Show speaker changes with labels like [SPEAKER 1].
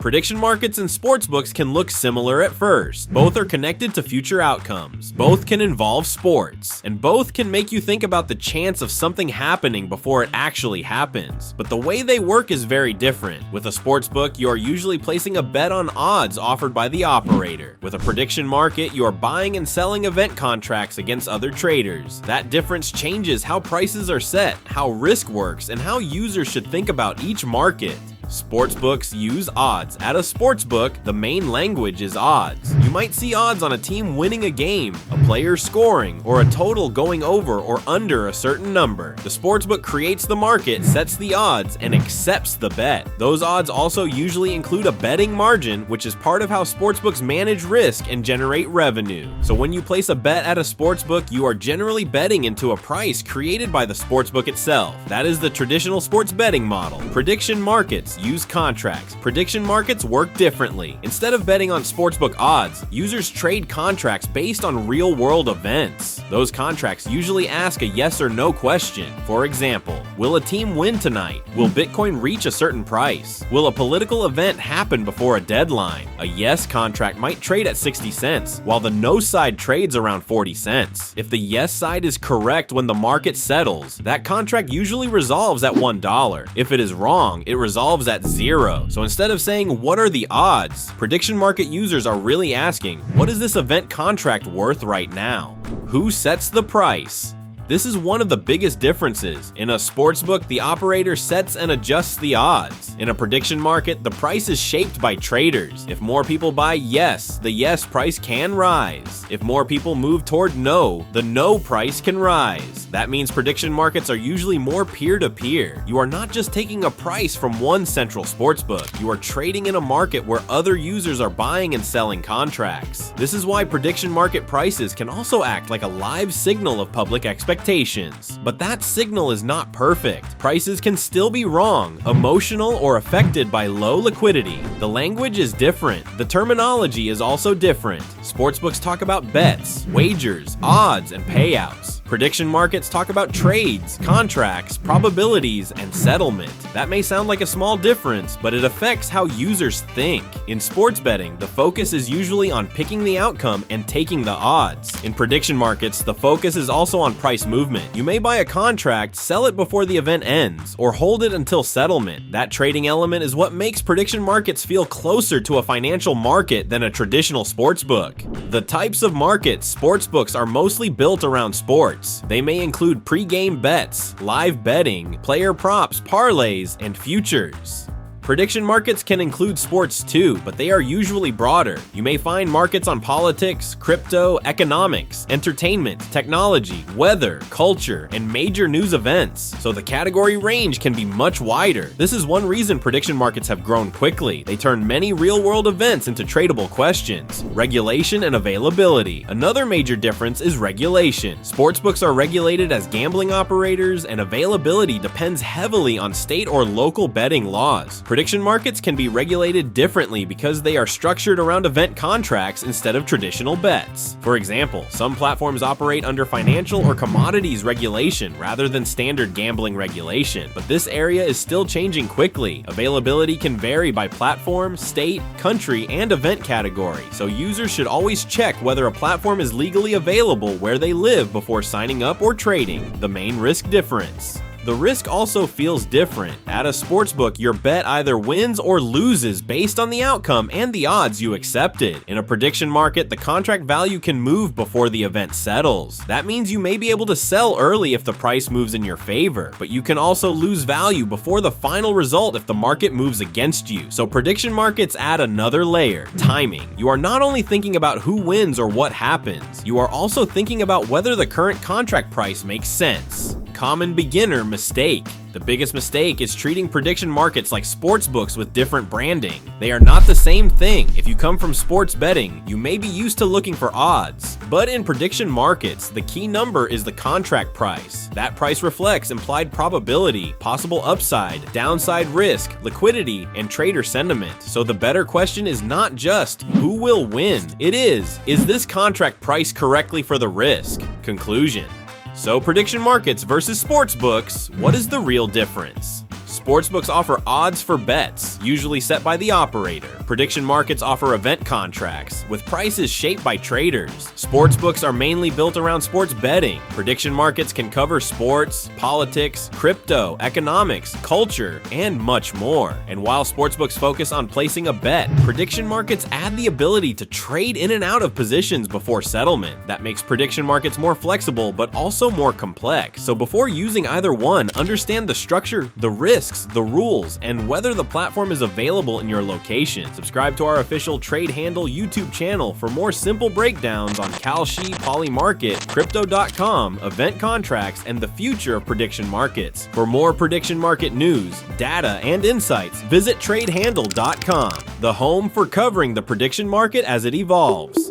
[SPEAKER 1] Prediction markets and sportsbooks can look similar at first. Both are connected to future outcomes. Both can involve sports. And both can make you think about the chance of something happening before it actually happens. But the way they work is very different. With a sportsbook, you are usually placing a bet on odds offered by the operator. With a prediction market, you are buying and selling event contracts against other traders. That difference changes how prices are set, how risk works, and how users should think about each market. Sportsbooks use odds. At a sportsbook, the main language is odds. You might see odds on a team winning a game, a player scoring, or a total going over or under a certain number. The sportsbook creates the market, sets the odds, and accepts the bet. Those odds also usually include a betting margin, which is part of how sportsbooks manage risk and generate revenue. So when you place a bet at a sportsbook, you are generally betting into a price created by the sportsbook itself. That is the traditional sports betting model. Prediction markets use contracts. Prediction markets work differently. Instead of betting on sportsbook odds, users trade contracts based on real-world events. Those contracts usually ask a yes or no question. For example, will a team win tonight? Will Bitcoin reach a certain price? Will a political event happen before a deadline? A yes contract might trade at 60 cents, while the no side trades around 40 cents. If the yes side is correct when the market settles, that contract usually resolves at $1. If it is wrong, it resolves at 0. So instead of saying, what are the odds? Prediction market users are really asking, what is this event contract worth right now? Who sets the price? This is one of the biggest differences. In a sportsbook, the operator sets and adjusts the odds. In a prediction market, the price is shaped by traders. If more people buy yes, the yes price can rise. If more people move toward no, the no price can rise. That means prediction markets are usually more peer-to-peer. You are not just taking a price from one central sportsbook. You are trading in a market where other users are buying and selling contracts. This is why prediction market prices can also act like a live signal of public expectations. But that signal is not perfect. Prices can still be wrong, emotional, or affected by low liquidity. The language is different. The terminology is also different. Sportsbooks talk about bets, wagers, odds, and payouts. Prediction markets talk about trades, contracts, probabilities, and settlement. That may sound like a small difference, but it affects how users think. In sports betting, the focus is usually on picking the outcome and taking the odds. In prediction markets, the focus is also on price movement. You may buy a contract, sell it before the event ends, or hold it until settlement. That trading element is what makes prediction markets feel closer to a financial market than a traditional sportsbook. The types of markets sportsbooks are mostly built around sports. They may include pre-game bets, live betting, player props, parlays, and futures. Prediction markets can include sports too, but they are usually broader. You may find markets on politics, crypto, economics, entertainment, technology, weather, culture, and major news events, so the category range can be much wider. This is one reason prediction markets have grown quickly. They turn many real-world events into tradable questions. Regulation and availability. Another major difference is regulation. Sportsbooks are regulated as gambling operators, and availability depends heavily on state or local betting laws. Prediction markets can be regulated differently because they are structured around event contracts instead of traditional bets. For example, some platforms operate under financial or commodities regulation rather than standard gambling regulation, but this area is still changing quickly. Availability can vary by platform, state, country, and event category, so users should always check whether a platform is legally available where they live before signing up or trading. The main risk difference. The risk also feels different. At a sportsbook, your bet either wins or loses based on the outcome and the odds you accepted. In a prediction market, the contract value can move before the event settles. That means you may be able to sell early if the price moves in your favor, but you can also lose value before the final result if the market moves against you. So prediction markets add another layer: timing. You are not only thinking about who wins or what happens, you are also thinking about whether the current contract price makes sense. Common beginner mistake. The biggest mistake is treating prediction markets like sportsbooks with different branding. They are not the same thing. If you come from sports betting, you may be used to looking for odds. But in prediction markets, the key number is the contract price. That price reflects implied probability, possible upside, downside risk, liquidity, and trader sentiment. So the better question is not just who will win. It is this contract priced correctly for the risk? Conclusion. So prediction markets versus sportsbooks, what is the real difference? Sportsbooks offer odds for bets, usually set by the operator. Prediction markets offer event contracts, with prices shaped by traders. Sportsbooks are mainly built around sports betting. Prediction markets can cover sports, politics, crypto, economics, culture, and much more. And while sportsbooks focus on placing a bet, prediction markets add the ability to trade in and out of positions before settlement. That makes prediction markets more flexible, but also more complex. So before using either one, understand the structure, the risks, the rules, and whether the platform is available in your location. Subscribe to our official Trade Handle YouTube channel for more simple breakdowns on Kalshi, Polymarket, Crypto.com, event contracts, and the future of prediction markets. For more prediction market news, data, and insights, visit TradeHandle.com, the home for covering the prediction market as it evolves.